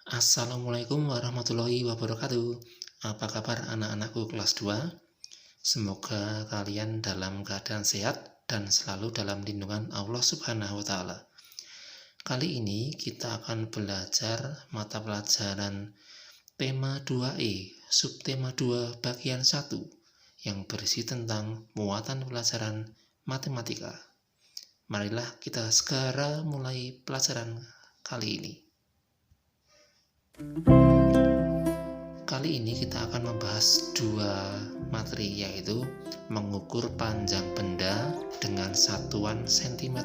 Assalamualaikum warahmatullahi wabarakatuh. Apa kabar anak-anakku kelas 2? Semoga kalian dalam keadaan sehat dan selalu dalam lindungan Allah Subhanahu wa taala. Kali ini kita akan belajar mata pelajaran tema 2E, subtema 2 bagian 1 yang berisi tentang muatan pelajaran matematika. Marilah kita segera mulai pelajaran kali ini. Kali ini kita akan membahas dua materi, yaitu mengukur panjang benda dengan satuan cm,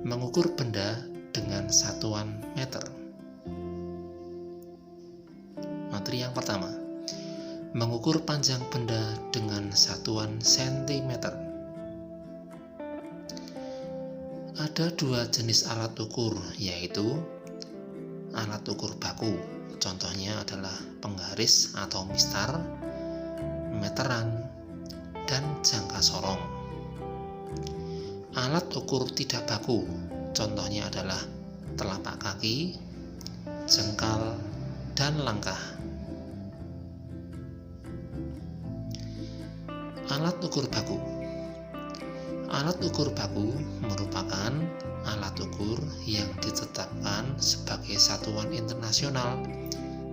mengukur benda dengan satuan meter. Materi yang pertama, mengukur panjang benda dengan satuan cm. Ada dua jenis alat ukur, yaitu alat ukur baku, contohnya adalah penggaris atau mistar, meteran, dan jangka sorong. Alat ukur tidak baku, contohnya adalah telapak kaki, jengkal, dan langkah. Alat ukur baku. Alat ukur baku merupakan alat ukur yang ditetapkan sebagai satuan internasional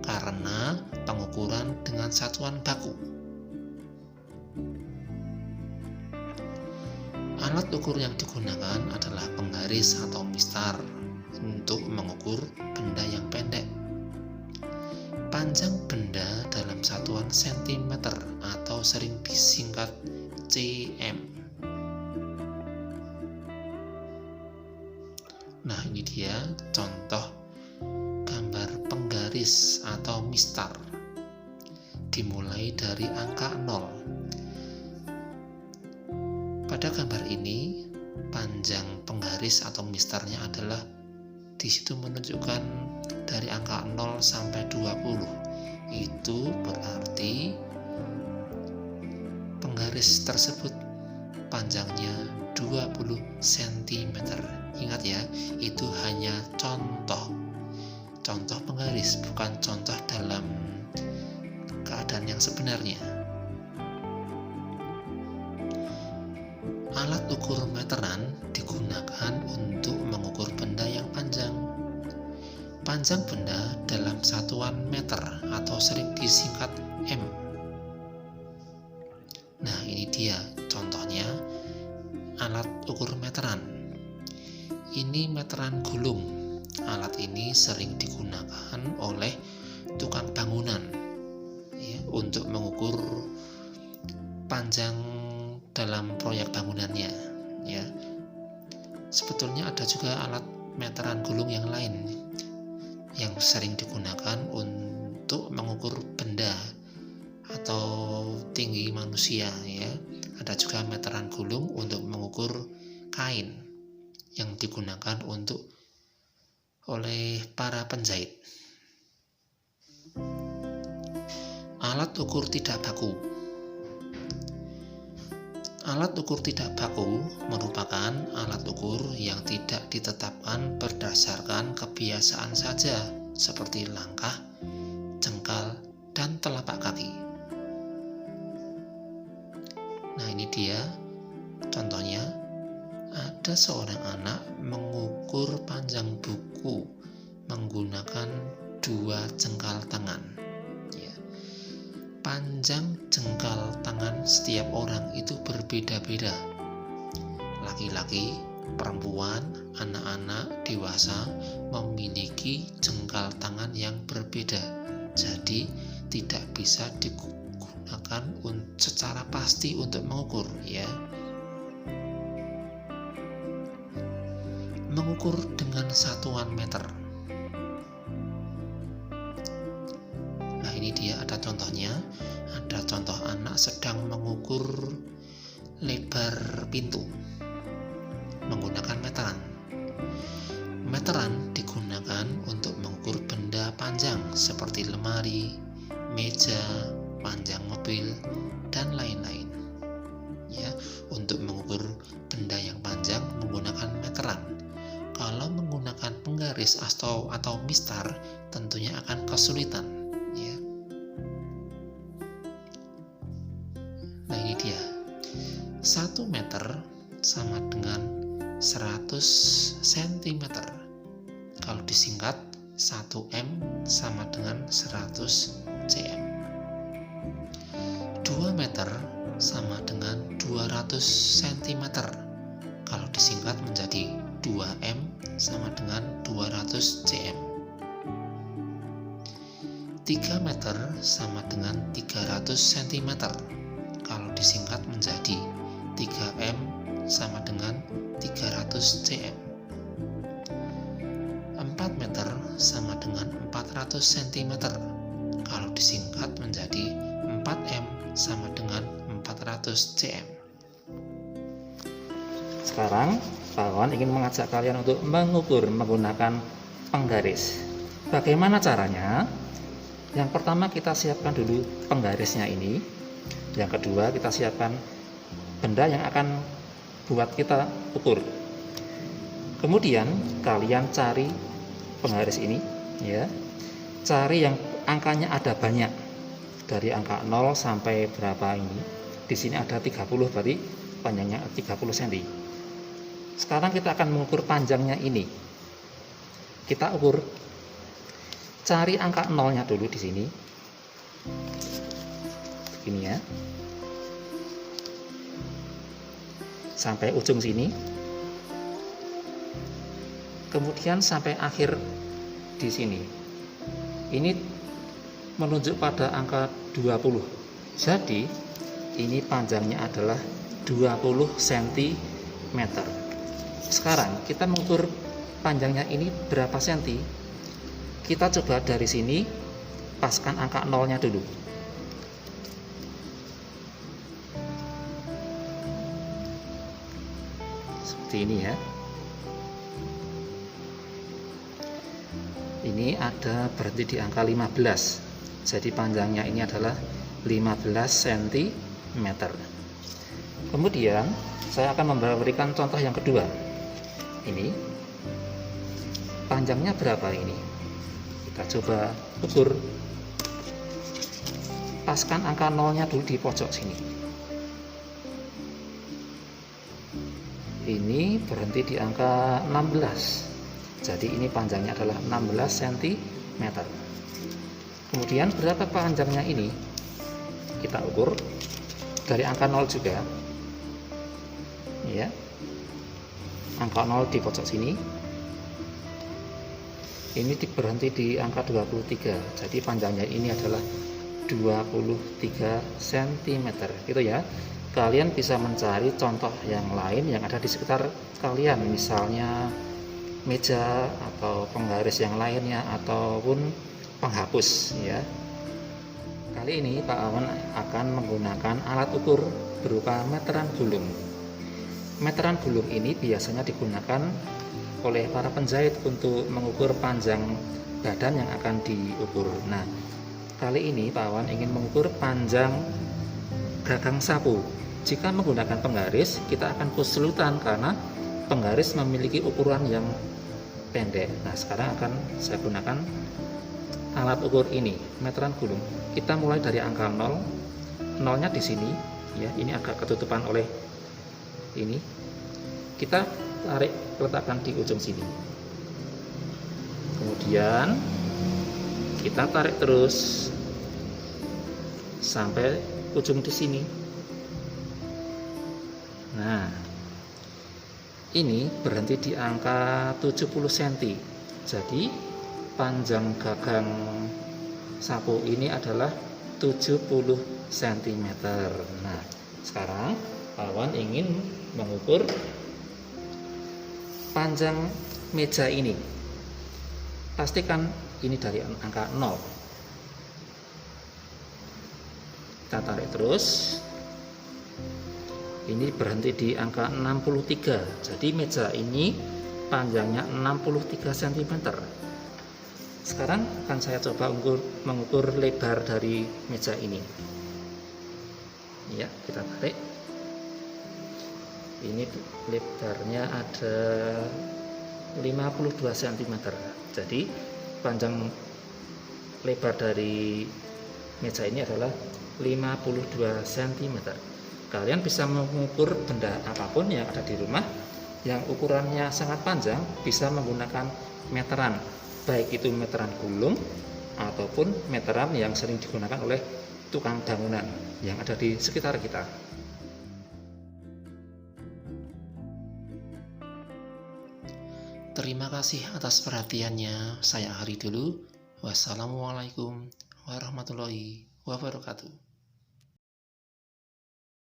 karena pengukuran dengan satuan baku. Alat ukur yang digunakan adalah penggaris atau mistar untuk mengukur benda yang pendek. Panjang benda dalam satuan cm atau sering disingkat cm. Nah, ini dia contoh gambar penggaris atau mistar. Dimulai dari angka 0. Pada gambar ini, panjang penggaris atau mistarnya adalah di situ menunjukkan dari angka 0 sampai 20. Itu berarti penggaris tersebut panjangnya 20 cm. Ingat ya, itu hanya contoh penggaris, bukan contoh dalam keadaan yang sebenarnya. Alat ukur meteran digunakan untuk mengukur benda yang panjang. Panjang benda dalam satuan meter atau sering disingkat m. Nah, ini dia contohnya alat ukur meteran. Ini meteran gulung. Alat ini sering digunakan oleh tukang bangunan ya, untuk mengukur panjang dalam proyek bangunannya ya. Sebetulnya ada juga alat meteran gulung yang lain yang sering digunakan untuk mengukur benda atau tinggi manusia ya. Ada juga meteran gulung untuk mengukur kain yang digunakan oleh para penjahit. Alat ukur tidak baku. Alat ukur tidak baku merupakan alat ukur yang tidak ditetapkan berdasarkan kebiasaan saja, seperti langkah, jengkal, dan telapak kaki. Nah, ini dia contohnya. Ada seorang anak mengukur panjang buku menggunakan 2 jengkal tangan ya. Panjang jengkal tangan setiap orang itu berbeda-beda. Laki-laki, perempuan, anak-anak, dewasa memiliki jengkal tangan yang berbeda. Jadi tidak bisa digunakan secara pasti untuk mengukur ya. Mengukur dengan satuan meter. Nah, ini dia ada contohnya. Ada contoh anak sedang mengukur lebar pintu menggunakan meteran. Meteran digunakan untuk mengukur benda panjang seperti lemari, meja, panjang mobil, dan lain-lain. Ya, untuk mengukur benda yang panjang menggunakan meteran. Kalau menggunakan penggaris penggaris atau mistar tentunya akan kesulitan ya. Nah ini dia, 1 meter sama dengan 100 cm. Kalau disingkat 1M sama dengan 100 cm. 2 meter sama dengan 200 cm. Kalau disingkat menjadi 2M sama dengan 200 cm. 3 meter sama dengan 300 cm. Kalau disingkat menjadi 3M sama dengan 300 cm. 4 meter sama dengan 400 cm. Kalau disingkat menjadi 4M sama dengan 400 cm. Sekarang Pak Wawan ingin mengajak kalian untuk mengukur menggunakan penggaris. Bagaimana caranya? Yang pertama kita siapkan dulu penggarisnya ini. Yang kedua kita siapkan benda yang akan buat kita ukur. Kemudian kalian cari penggaris ini ya. Cari yang angkanya ada banyak. Dari angka 0 sampai berapa ini. Di sini ada 30, berarti panjangnya 30 cm. Sekarang kita akan mengukur panjangnya ini. Kita ukur. Cari angka 0-nya dulu di sini. Begini ya. Sampai ujung sini. Kemudian sampai akhir di sini. Ini menunjuk pada angka 20. Jadi ini panjangnya adalah 20 cm. Sekarang kita mengukur panjangnya ini berapa senti. Kita coba dari sini paskan angka 0-nya dulu. Seperti ini ya. Ini ada berarti di angka 15. Jadi panjangnya ini adalah 15 cm. Kemudian saya akan memberikan contoh yang kedua. Ini panjangnya berapa ini? Kita coba ukur. Paskan angka 0-nya dulu di pojok sini. Ini berhenti di angka 16. Jadi ini panjangnya adalah 16 cm. Kemudian berapa panjangnya ini? Kita ukur dari angka 0 juga. Ya. Angka 0 di pojok sini. Ini berhenti di angka 23. Jadi panjangnya ini adalah 23 cm. Gitu ya. Kalian bisa mencari contoh yang lain yang ada di sekitar kalian, misalnya meja atau penggaris yang lainnya ataupun penghapus ya. Kali ini Pak Wawan akan menggunakan alat ukur berupa meteran gulung. Meteran gulung ini biasanya digunakan oleh para penjahit untuk mengukur panjang badan yang akan diukur. Nah, kali ini Pak Wawan ingin mengukur panjang gagang sapu. Jika menggunakan penggaris, kita akan kesulitan karena penggaris memiliki ukuran yang pendek. Nah, sekarang akan saya gunakan alat ukur ini, meteran gulung. Kita mulai dari angka 0. 0-nya di sini ya, ini agak ketutupan oleh ini. Kita tarik, letakkan di ujung sini. Kemudian kita tarik terus sampai ujung di sini. Nah, ini berhenti di angka 70 cm. Jadi panjang gagang sapu ini adalah 70 cm. Nah, sekarang Pak Wawan ingin mengukur panjang meja ini. Pastikan ini dari angka 0. Kita tarik terus. Ini berhenti di angka 63. Jadi meja ini panjangnya 63 cm. Sekarang akan saya coba mengukur lebar dari meja ini. Ya, kita tarik. Ini lebarnya ada 52 cm. Jadi panjang lebar dari meja ini adalah 52 cm. Kalian bisa mengukur benda apapun yang ada di rumah yang ukurannya sangat panjang, bisa menggunakan meteran, baik itu meteran gulung ataupun meteran yang sering digunakan oleh tukang bangunan yang ada di sekitar kita. Terima kasih atas perhatiannya. Saya akhiri dulu. Wassalamualaikum warahmatullahi wabarakatuh.